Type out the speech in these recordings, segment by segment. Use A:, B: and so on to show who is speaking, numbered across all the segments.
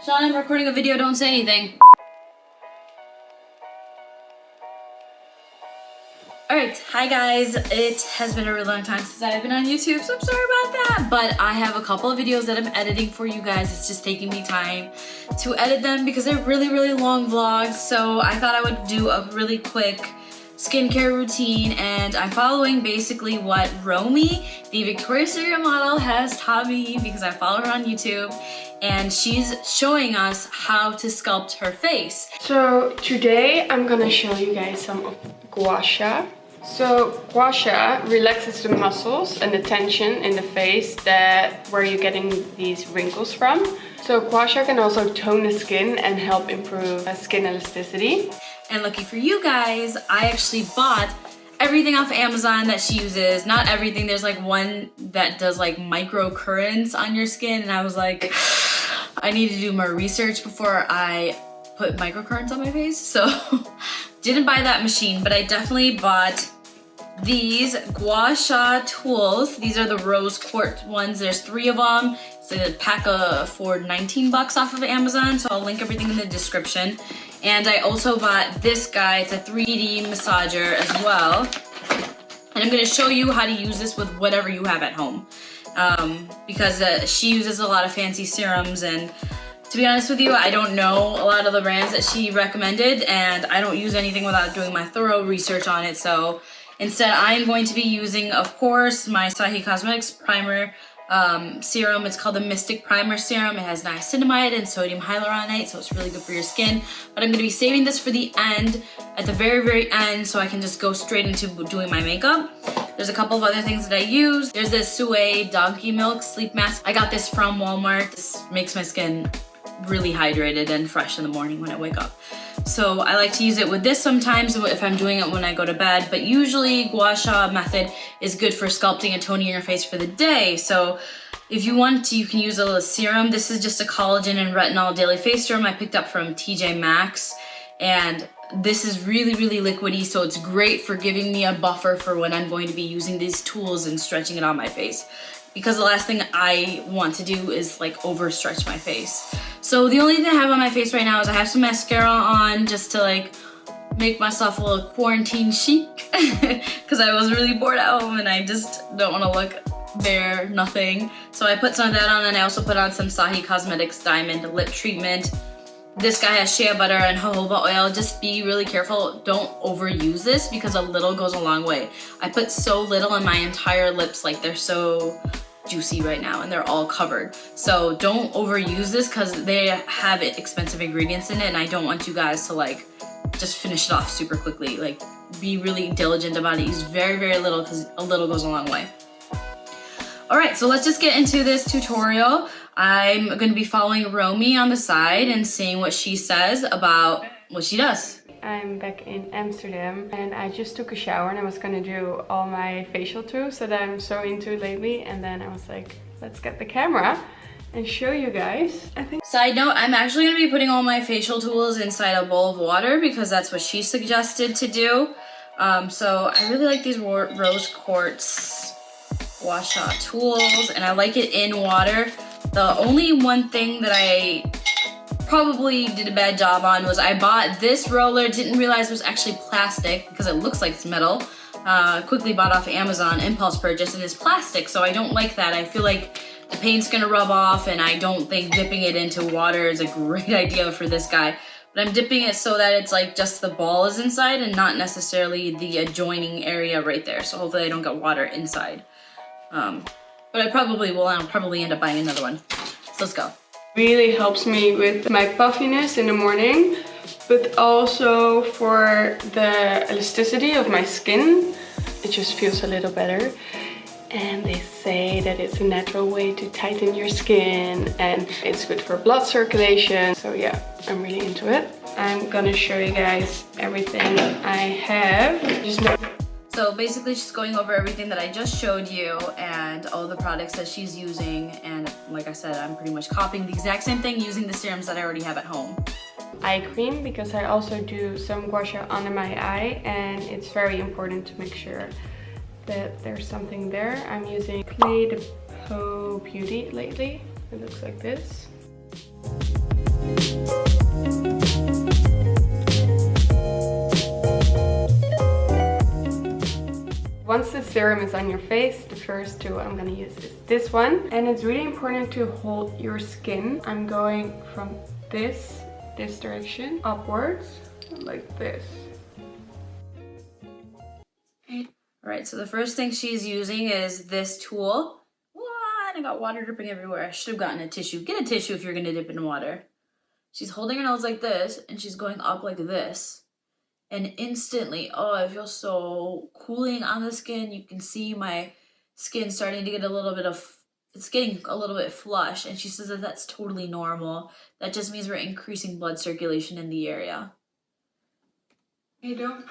A: Sean, I'm recording a video, don't say anything. Alright, hi guys. It has been a really long time since I've been on YouTube, so I'm sorry about that. But I have a couple of videos that I'm editing for you guys. It's just taking me time to edit them because they're really, really long vlogs. So I thought I would do a really quick skincare routine, and I'm following basically what Romy, the Victoria's Secret model, has taught me because I follow her on YouTube, and she's showing us how to sculpt her face.
B: So today I'm gonna show you guys some of gua sha. So gua sha relaxes the muscles and the tension in the face where you're getting these wrinkles from. So gua sha can also tone the skin and help improve skin elasticity.
A: And lucky for you guys, I actually bought everything off Amazon that she uses. Not everything, there's like one that does like micro currents on your skin, and I was like, I need to do more research before I put micro currents on my face. So didn't buy that machine, but I definitely bought these gua sha tools. These are the rose quartz ones. There's 3 of them. It's a pack for 19 bucks off of Amazon, so I'll link everything in the description. And I also bought this guy. It's a 3D massager as well. And I'm gonna show you how to use this with whatever you have at home. Because she uses a lot of fancy serums, and to be honest with you, I don't know a lot of the brands that she recommended, and I don't use anything without doing my thorough research on it. So instead, I am going to be using, of course, my Sahi Cosmetics primer serum. It's called the Mystic Primer Serum. It has niacinamide and sodium hyaluronate, so it's really good for your skin. But I'm going to be saving this for the end, at the very, very end, so I can just go straight into doing my makeup. There's a couple of other things that I use. There's this Sue Donkey Milk Sleep Mask. I got this from Walmart. This makes my skin really hydrated and fresh in the morning when I wake up. So I like to use it with this sometimes if I'm doing it when I go to bed, but usually gua sha method is good for sculpting and toning your face for the day. So if you want to, you can use a little serum. This is just a collagen and retinol daily face serum I picked up from TJ Maxx, and this is really, really liquidy, so it's great for giving me a buffer for when I'm going to be using these tools and stretching it on my face. Because the last thing I want to do is like overstretch my face. So the only thing I have on my face right now is I have some mascara on just to like make myself a little quarantine chic because I was really bored at home and I just don't want to look bare, nothing. So I put some of that on, and I also put on some Sahi Cosmetics Diamond Lip Treatment. This guy has shea butter and jojoba oil. Just be really careful. Don't overuse this because a little goes a long way. I put so little in my entire lips, like they're so juicy right now and they're all covered. So don't overuse this because they have expensive ingredients in it, and I don't want you guys to like just finish it off super quickly. Like, be really diligent about it. Use very, very little because a little goes a long way. Alright, so let's just get into this tutorial. I'm going to be following Romy on the side and seeing what she says about what she does.
B: I'm back in Amsterdam and I just took a shower, and I was gonna do all my facial tools that I'm so into lately, and then I was like, let's get the camera and show you guys. I think.
A: Side note, I'm actually gonna be putting all my facial tools inside a bowl of water because that's what she suggested to do. So I really like these rose quartz gua sha tools, and I like it in water. The only one thing that I probably did a bad job on was I bought this roller, didn't realize it was actually plastic because it looks like it's metal. Quickly bought off Amazon, impulse purchase, and it's plastic, so I don't like that. I feel like the paint's gonna rub off, and I don't think dipping it into water is a great idea for this guy. But I'm dipping it so that it's like just the ball is inside and not necessarily the adjoining area right there. So hopefully I don't get water inside. But I probably will, and I'll probably end up buying another one. So let's go.
B: Really helps me with my puffiness in the morning, but also for the elasticity of my skin. It just feels a little better. And they say that it's a natural way to tighten your skin, and it's good for blood circulation. So yeah, I'm really into it. I'm gonna show you guys everything I have.
A: So basically she's going over everything that I just showed you and all the products that she's using, and like I said, I'm pretty much copying the exact same thing using the serums that I already have at home.
B: Eye cream, because I also do some gua sha under my eye, and it's very important to make sure that there's something there. I'm using Clay de Peau Beauty lately. It looks like this. Once the serum is on your face, the first tool I'm gonna use is this one. And it's really important to hold your skin. I'm going from this direction upwards, like this.
A: Alright, so the first thing she's using is this tool. What? I got water dripping everywhere. I should have gotten a tissue. Get a tissue if you're gonna dip in water. She's holding her nose like this, and she's going up like this. And instantly, oh, it feels so cooling on the skin. You can see my skin starting to get a little bit of, it's getting a little bit flush. And she says that that's totally normal. That just means we're increasing blood circulation in the area.
B: Hey, don't.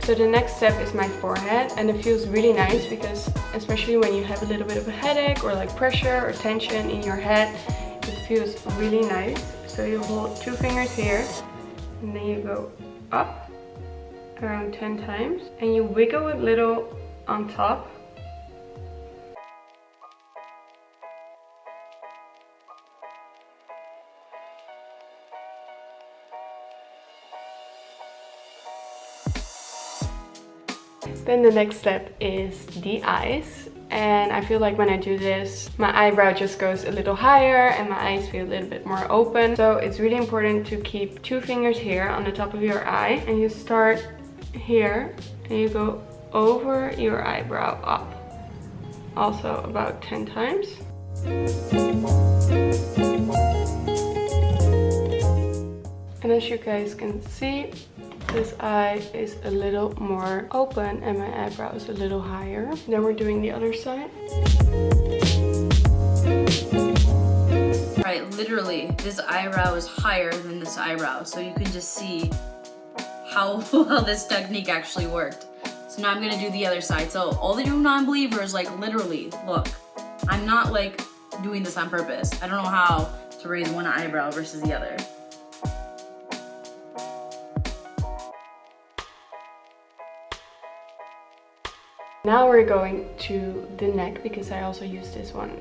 B: So the next step is my forehead, and it feels really nice because especially when you have a little bit of a headache or like pressure or tension in your head, it feels really nice. So you hold 2 fingers here and then you go up around 10 times and you wiggle a little on top. Then the next step is the eyes, and I feel like when I do this, my eyebrow just goes a little higher and my eyes feel a little bit more open. So it's really important to keep 2 fingers here on the top of your eye, and you start here and you go over your eyebrow up, also about 10 times. And as you guys can see, this eye is a little more open and my eyebrow is a little higher. Then we're doing the other side.
A: Right, literally, this eyebrow is higher than this eyebrow. So you can just see how well this technique actually worked. So now I'm gonna do the other side. So all the new non-believers, like literally, look, I'm not like doing this on purpose. I don't know how to raise one eyebrow versus the other.
B: Now we're going to the neck because I also use this one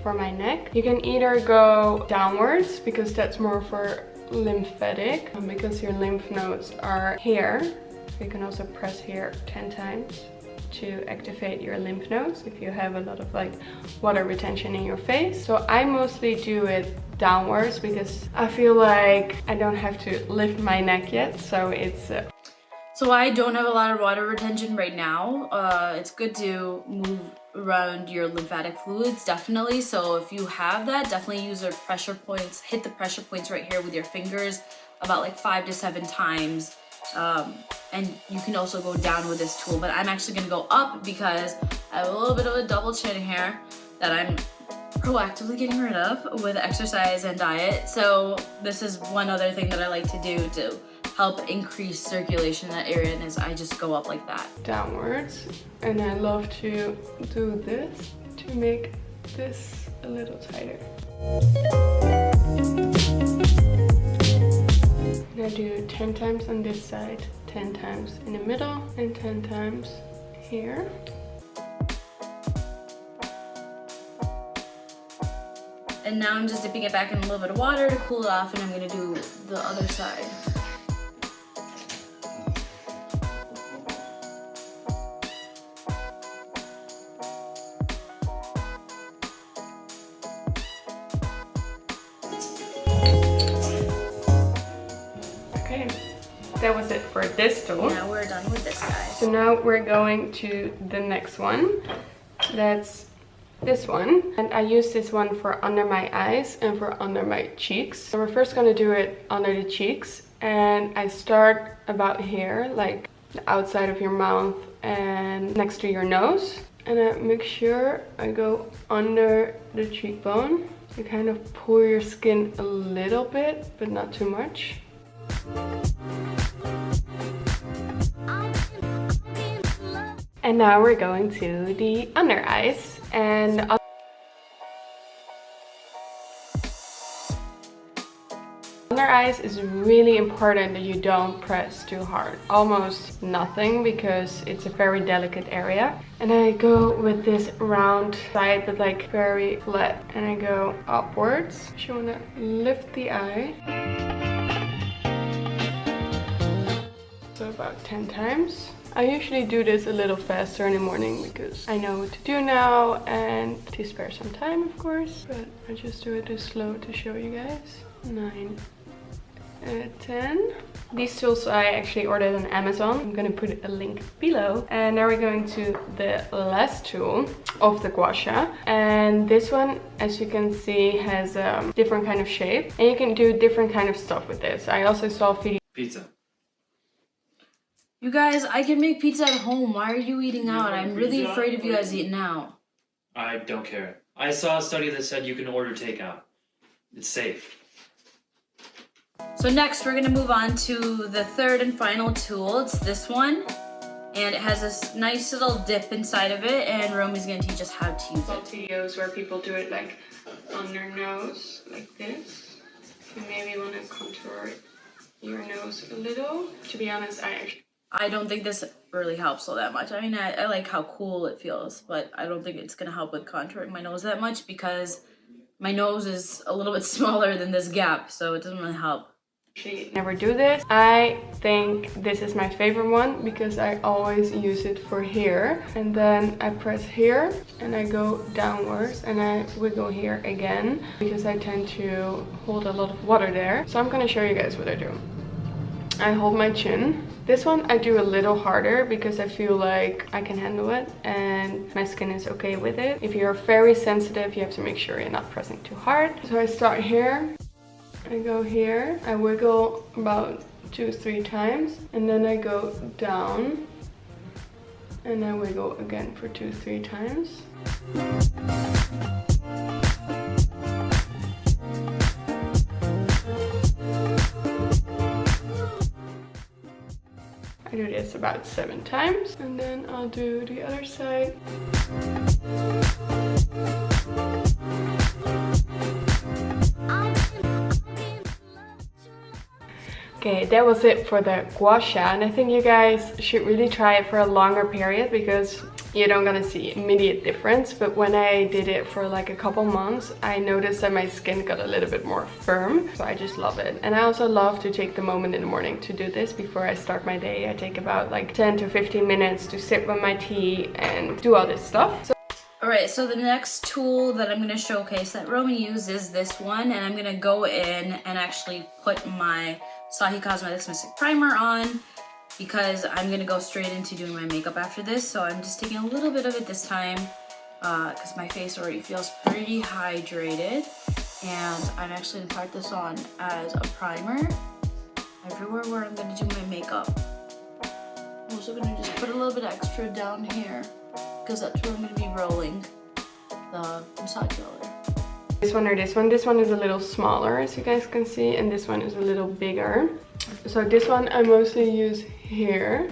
B: for my neck. You can either go downwards because that's more for lymphatic, because your lymph nodes are here. You can also press here 10 times to activate your lymph nodes if you have a lot of like water retention in your face. So I mostly do it downwards because I feel like I don't have to lift my neck yet, so it's
A: So I don't have a lot of water retention right now. It's good to move around your lymphatic fluids, definitely. So if you have that, definitely use your pressure points. Hit the pressure points right here with your fingers about like 5 to 7 times. And you can also go down with this tool, but I'm actually gonna go up because I have a little bit of a double chin here that I'm proactively getting rid of with exercise and diet. So this is one other thing that I like to do to help increase circulation in that area, and is I just go up like that.
B: Downwards. And I love to do this to make this a little tighter. And I do 10 times on this side, 10 times in the middle, and 10 times here.
A: And now I'm just dipping it back in a little bit of water to cool it off, and I'm gonna do the other side.
B: Okay, that was it for this tool.
A: Now we're done with this guy.
B: So now we're going to the next one. That's this one. And I use this one for under my eyes and for under my cheeks. So we're first gonna do it under the cheeks. And I start about here, like the outside of your mouth and next to your nose. And I make sure I go under the cheekbone. You kind of pull your skin a little bit, but not too much. And now we're going to the under eyes, and Under eyes is really important that you don't press too hard. Almost nothing, because it's a very delicate area. And I go with this round side but like very flat. And I go upwards. So you want to lift the eye. So about 10 times. I usually do this a little faster in the morning because I know what to do now and to spare some time, of course. But I just do it this slow to show you guys. 9, 10. These tools I actually ordered on Amazon. I'm gonna put a link below. And now we're going to the last tool of the gua sha. And this one, as you can see, has a different kind of shape. And you can do different kind of stuff with this. I also saw video.
C: Pizza.
A: You guys, I can make pizza at home. Why are you eating out? I'm really afraid of you guys eating out.
C: I don't care. I saw a study that said you can order takeout. It's safe.
A: So next we're gonna move on to the third and final tool. It's this one. And it has this nice little dip inside of it, and Romy's gonna teach us how to use it.
B: Videos where people do it like on their nose, like this. You maybe want to contour your nose a little. To be honest,
A: I don't think this really helps all that much. I mean, I like how cool it feels, but I don't think it's gonna help with contouring my nose that much because my nose is a little bit smaller than this gap, so it doesn't really help.
B: actually never do this. I think this is my favorite one because I always use it for here. And then I press here and I go downwards and I wiggle here again because I tend to hold a lot of water there. So I'm gonna show you guys what I do. I hold my chin. This one I do a little harder because I feel like I can handle it and my skin is okay with it. If you're very sensitive, you have to make sure you're not pressing too hard. So I start here, I go here, I wiggle about 2-3 times and then I go down and I wiggle again for 2-3 times. I do this about 7 times and then I'll do the other side. Okay, that was it for the gua sha, and I think you guys should really try it for a longer period because you don't gonna see immediate difference. But when I did it for like a couple months, I noticed that my skin got a little bit more firm. So I just love it. And I also love to take the moment in the morning to do this before I start my day. I take about like 10 to 15 minutes to sip with my tea and do all this stuff.
A: Alright, so the next tool that I'm going to showcase that Romy used is this one, and I'm going to go in and actually put my Sahi Cosmetics Mystic Primer on because I'm going to go straight into doing my makeup after this. So I'm just taking a little bit of it this time because my face already feels pretty hydrated, and I'm actually going to part this on as a primer everywhere where I'm going to do my makeup. I'm also going to just put a little bit extra down here because that's where I'm going to be rolling the massage roller.
B: This one or this one. This one is a little smaller, as you guys can see, and this one is a little bigger. So this one I mostly use here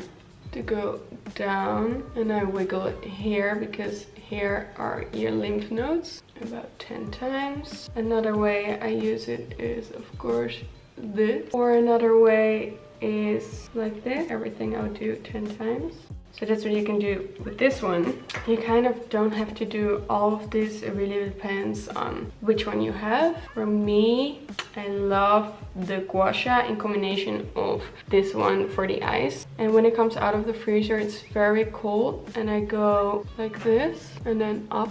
B: to go down, and I wiggle it here because here are your lymph nodes about 10 times. Another way I use it is, of course, this. Or another way is like this. Everything I'll do 10 times. So that's what you can do with this one. You kind of don't have to do all of this. It really depends on which one you have. For me, I love the gua sha in combination of this one for the eyes. And when it comes out of the freezer, it's very cold. And I go like this and then up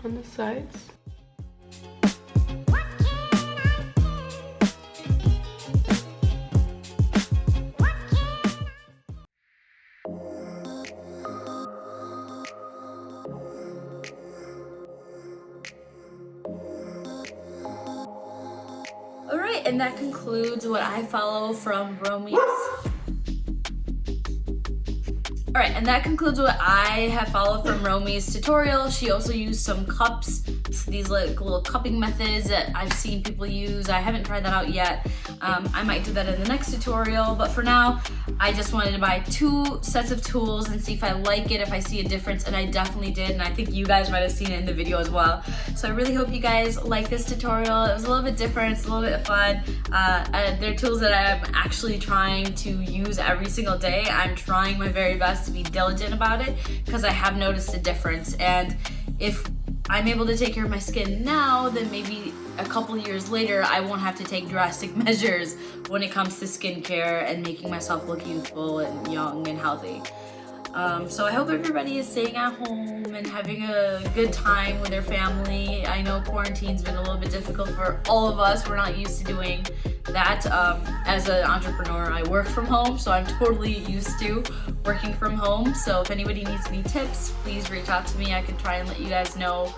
B: on the sides.
A: Alright, and that concludes what I follow from Romy's. Alright, and that concludes what I have followed from Romy's tutorial. She also used some cups these like little cupping methods that I've seen people use. I haven't tried that out yet. I might do that in the next tutorial, but for now, I just wanted to buy 2 sets of tools and see if I like it, if I see a difference, and I definitely did, and I think you guys might have seen it in the video as well. So I really hope you guys like this tutorial. It was a little bit different, it's a little bit fun. They're tools that I'm actually trying to use every single day. I'm trying my very best to be diligent about it because I have noticed a difference, and if I'm able to take care of my skin now, then maybe a couple years later I won't have to take drastic measures when it comes to skincare and making myself look youthful and young and healthy. So I hope everybody is staying at home and having a good time with their family. I know quarantine's been a little bit difficult for all of us. We're not used to doing that. As an entrepreneur, I work from home, so I'm totally used to working from home. So if anybody needs any tips, please reach out to me. I can try and let you guys know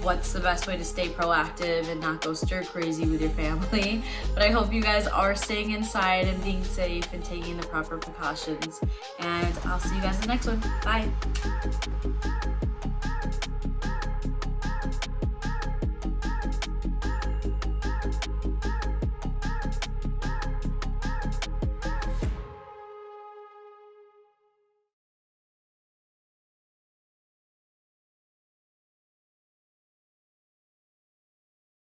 A: what's the best way to stay proactive and not go stir crazy with your family. But I hope you guys are staying inside and being safe and taking the proper precautions. And I'll see you guys in the next one. Bye.